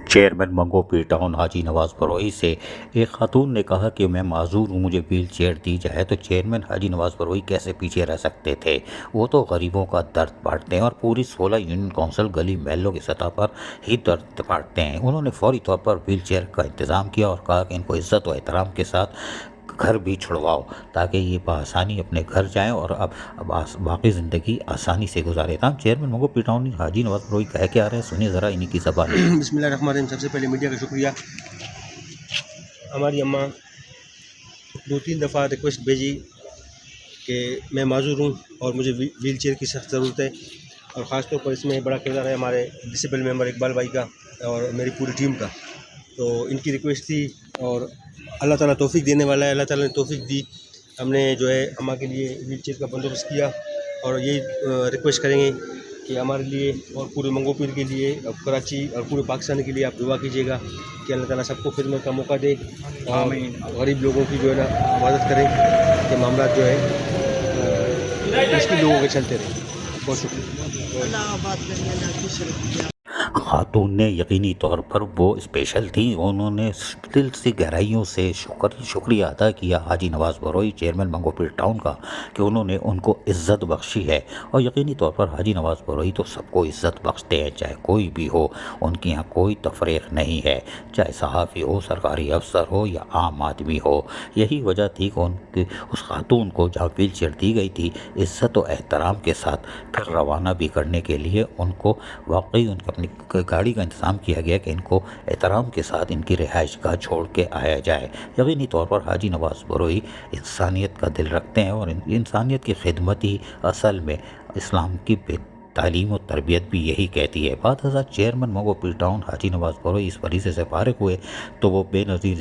Chairman منگو پی town حاجی نواز بروئی سے ایک خاتون نے کہا کہ میں معذور ہوں، مجھے ویل چیئر دی جائے تو چیئرمین حاجی نواز بروئی کیسے پیچھے رہ سکتے تھے؟ وہ تو غریبوں کا درد بانٹتے ہیں اور پوری 16 یونین کونسل گلی محلوں کی سطح پر ہی درد بانٹتے ہیں۔ انہوں نے فوری طور پر ویل چیئر کا انتظام کیا اور کہا کہ ان کو عزت و احترام کے ساتھ گھر بھی چھڑواؤ تاکہ یہ بآسانی اپنے گھر جائیں اور اب باقی زندگی آسانی سے گزارے۔ تاہم چیئرمین منگو پی ٹاؤن حاجی نواز بروئی کہہ کے آ رہے ہیں، سنیے ذرا انہی کی زبان۔ بسم اللہ الرحمن الرحیم۔ سب سے پہلے میڈیا کا شکریہ۔ ہماری اماں 2-3 دفعہ ریکویسٹ بھیجی کہ میں معذور ہوں اور مجھے ویل چیئر کی سخت ضرورت ہے، اور خاص طور پر اس میں بڑا کردار ہے ہمارے ڈسیبل ممبر اقبال بھائی کا اور میری پوری ٹیم کا۔ تو ان کی ریکویسٹ تھی اور اللہ تعالیٰ توفیق دینے والا ہے، اللہ تعالیٰ نے توفیق دی۔ ہم نے جو ہے اماں کے لیے ویل چیئر کا بندوبست کیا اور یہی ریکویسٹ کریں گے کہ ہمارے لیے اور پورے منگو پیر کے لیے اور کراچی اور پورے پاکستان کے لیے آپ دعا کیجیے گا کہ اللہ تعالیٰ سب کو خدمت کا موقع دے اور غریب لوگوں کی جو ہے نا مدد کریں کہ معاملات جو ہے مشکل لوگوں کے چلتے رہیں۔ بہت شکریہ۔ خاتون نے یقینی طور پر وہ اسپیشل تھیں، انہوں نے دل سے گہرائیوں سے شکریہ ادا کیا حاجی نواز بروئی چیئرمین منگو پیر ٹاؤن کا کہ انہوں نے ان کو عزت بخشی ہے۔ اور یقینی طور پر حاجی نواز بروئی تو سب کو عزت بخشتے ہیں، چاہے کوئی بھی ہو، ان کے یہاں کوئی تفریق نہیں ہے، چاہے صحافی ہو، سرکاری افسر ہو یا عام آدمی ہو۔ یہی وجہ تھی کہ ان کی اس خاتون کو جہاں ویل چیئر دی گئی تھی، عزت و احترام کے ساتھ پھر روانہ بھی کرنے کے لیے ان کو واقعی ان کو اپنی گاڑی کا انتظام کیا گیا کہ ان کو احترام کے ساتھ ان کی رہائش گاہ چھوڑ کے آیا جائے۔ یقینی طور پر حاجی نواز بروئی انسانیت کا دل رکھتے ہیں اور انسانیت کی خدمت ہی اصل میں اسلام کی تعلیم و تربیت بھی یہی کہتی ہے۔ بعد ازاں چیئرمین منگو پیر ٹاؤن حاجی نواز بروئی اس فریضے سے فارغ ہوئے تو وہ بے نظیر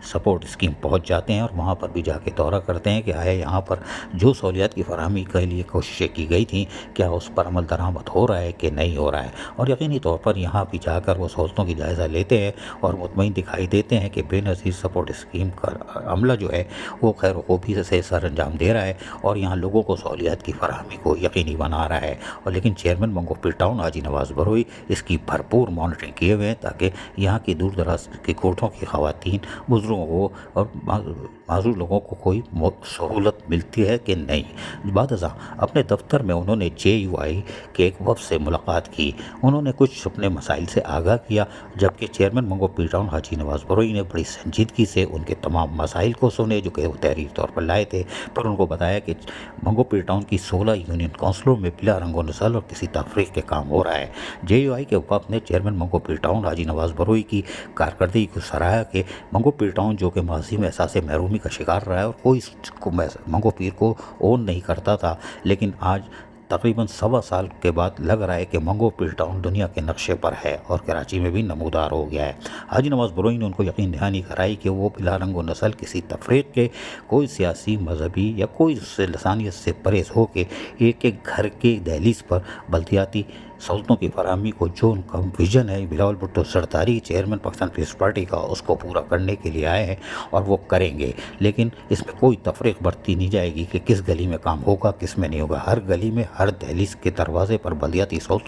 سپورٹ اسکیم پہنچ جاتے ہیں اور وہاں پر بھی جا کے دورہ کرتے ہیں کہ آیا یہاں پر جو سہولیات کی فراہمی کے لیے کوششیں کی گئی تھیں کیا اس پر عمل درآمد ہو رہا ہے کہ نہیں ہو رہا ہے۔ اور یقینی طور پر یہاں بھی جا کر وہ سہولتوں کی جائزہ لیتے ہیں اور مطمئن دکھائی دیتے ہیں کہ بے نظیر سپورٹ اسکیم کا عملہ جو ہے وہ خیر خوبی سے سر انجام دے رہا ہے اور یہاں لوگوں کو سہولیات کی فراہمی کو یقینی بنا رہا ہے۔ اور لیکن چیئرمین منگو پیر ٹاؤن حاجی نواز بروئی اس کی بھرپور مانیٹرنگ کیے ہوئے ہیں تاکہ یہاں کی دور دراز کے کوٹوں کی خواتین، بزرگوں کو اور معذور لوگوں کو کوئی سہولت ملتی ہے کہ نہیں۔ بعد ازاں اپنے دفتر میں انہوں نے JUI کے ایک وفد سے ملاقات کی، انہوں نے کچھ اپنے مسائل سے آگاہ کیا، جبکہ چیئرمین منگو پیر ٹاؤن حاجی نواز بروئی نے بڑی سنجیدگی سے ان کے تمام مسائل کو سنے جو کہ وہ تحریری طور پر لائے تھے۔ پر ان کو بتایا کہ منگو پیر ٹاؤن کی 16 یونین کونسلوں میں بلا رنگ و نسل اور کسی تفریق کے کام ہو رہا ہے۔ JUI کے وفد نے چیئرمین منگو پیر ٹاؤن حاجی نواز بروئی کی کارکردگی کو سراہا کہ منگو پیر ٹاؤن جو کہ ماضی میں احساس محرومی کا شکار رہا ہے اور کوئی منگو پیر کو اون نہیں کرتا تھا، لیکن آج تقریباً 1.25 سال کے بعد لگ رہا ہے کہ منگو پیر ٹاؤن دنیا کے نقشے پر ہے اور کراچی میں بھی نمودار ہو گیا ہے۔ حاجی نواز بروئی نے ان کو یقین دہانی کرائی کہ وہ بلا رنگ و نسل کسی تفریق کے، کوئی سیاسی، مذہبی یا کوئی لسانیت سے پرہیز ہو کے ایک ایک گھر کے دہلیز پر بلدیاتی سہولتوں کی فراہمی کو جو ان کا ویژن ہے بلاول بھٹو زرداری چیئرمین پاکستان پیپلز پارٹی کا، اس کو پورا کرنے کے لیے آئے ہیں اور وہ کریں گے۔ لیکن اس میں کوئی تفریق برتی نہیں جائے گی کہ کس گلی میں کام ہوگا کس میں نہیں ہوگا۔ ہر گلی میں، ہر دہلیز کے دروازے پر بلدیاتی سہولتوں